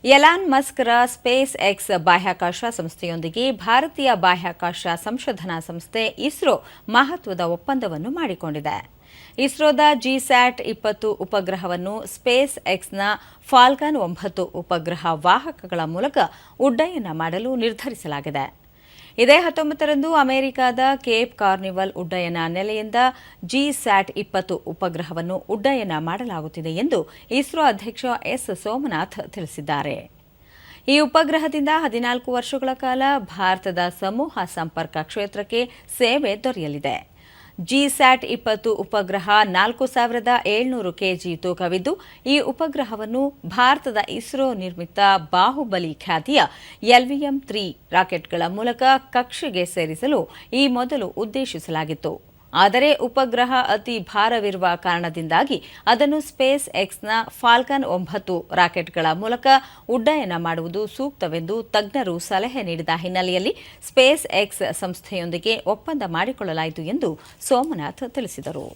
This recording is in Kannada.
ಎಲಾನ್ ಮಸ್ಕ್ರ ಸ್ಪೇಸ್ ಎಕ್ಸ್ ಬಾಹ್ಯಾಕಾಶ ಸಂಸ್ಥೆಯೊಂದಿಗೆ ಭಾರತೀಯ ಬಾಹ್ಯಾಕಾಶ ಸಂಶೋಧನಾ ಸಂಸ್ಥೆ ಇಸ್ರೋ ಮಹತ್ವದ ಒಪ್ಪಂದವನ್ನು ಮಾಡಿಕೊಂಡಿದೆ. ಇಸ್ರೋದ ಜಿಸ್ಯಾಟ್ 20 ಉಪಗ್ರಹವನ್ನು ಸ್ಪೇಸ್ ಎಕ್ಸ್ನ ಫಾಲ್ಕನ್ 9 ಉಪಗ್ರಹ ವಾಹಕಗಳ ಮೂಲಕ ಉಡ್ಡಯನ ಮಾಡಲು ನಿರ್ಧರಿಸಲಾಗಿದೆ. ಇದೇ 19ರಂದು ಅಮೆರಿಕದ ಕೇಪ್ ಕಾರ್ನಿವಲ್ ಉಡ್ಡಯನ ನೆಲೆಯಿಂದ ಜಿಸ್ಯಾಟ್ 20 ಉಪಗ್ರಹವನ್ನು ಉಡ್ಡಯನ ಮಾಡಲಾಗುತ್ತಿದೆ ಎಂದು ಇಸ್ರೋ ಅಧ್ಯಕ್ಷ ಎಸ್ ಸೋಮನಾಥ್ ತಿಳಿಸಿದ್ದಾರೆ. ಈ ಉಪಗ್ರಹದಿಂದ 14 ವರ್ಷಗಳ ಕಾಲ ಭಾರತದ ಸಮೂಹ ಸಂಪರ್ಕ ಕ್ಷೇತ್ರಕ್ಕೆ ಸೇವೆ ದೊರೆಯಲಿದೆ. ಜಿಸ್ಯಾಟ್ 20 ಉಪಗ್ರಹ 4700 ಕೆಜಿ ತೂಕವಿದ್ದು, ಈ ಉಪಗ್ರಹವನ್ನು ಭಾರತದ ಇಸ್ರೋ ನಿರ್ಮಿತ ಬಾಹುಬಲಿ ಖ್ಯಾತಿಯ LVM-3 ರಾಕೆಟ್ಗಳ ಮೂಲಕ ಕಕ್ಷೆಗೆ ಸೇರಿಸಲು ಈ ಮೊದಲು ಉದ್ದೇಶಿಸಲಾಗಿತ್ತು. ಆದರೆ ಉಪಗ್ರಹ ಅತಿ ಭಾರವಿರುವ ಕಾರಣದಿಂದಾಗಿ ಅದನ್ನು ಸ್ಪೇಸ್ ಎಕ್ಸ್ನ ಫಾಲ್ಕನ್ 9 ರಾಕೆಟ್ಗಳ ಮೂಲಕ ಉಡ್ಡಯನ ಮಾಡುವುದು ಸೂಕ್ತವೆಂದು ತಜ್ಞರು ಸಲಹೆ ನೀಡಿದ ಹಿನ್ನೆಲೆಯಲ್ಲಿ ಸ್ಪೇಸ್ ಎಕ್ಸ್ ಸಂಸ್ಥೆಯೊಂದಿಗೆ ಒಪ್ಪಂದ ಮಾಡಿಕೊಳ್ಳಲಾಯಿತು ಎಂದು ಸೋಮನಾಥ್ ತಿಳಿಸಿದರು.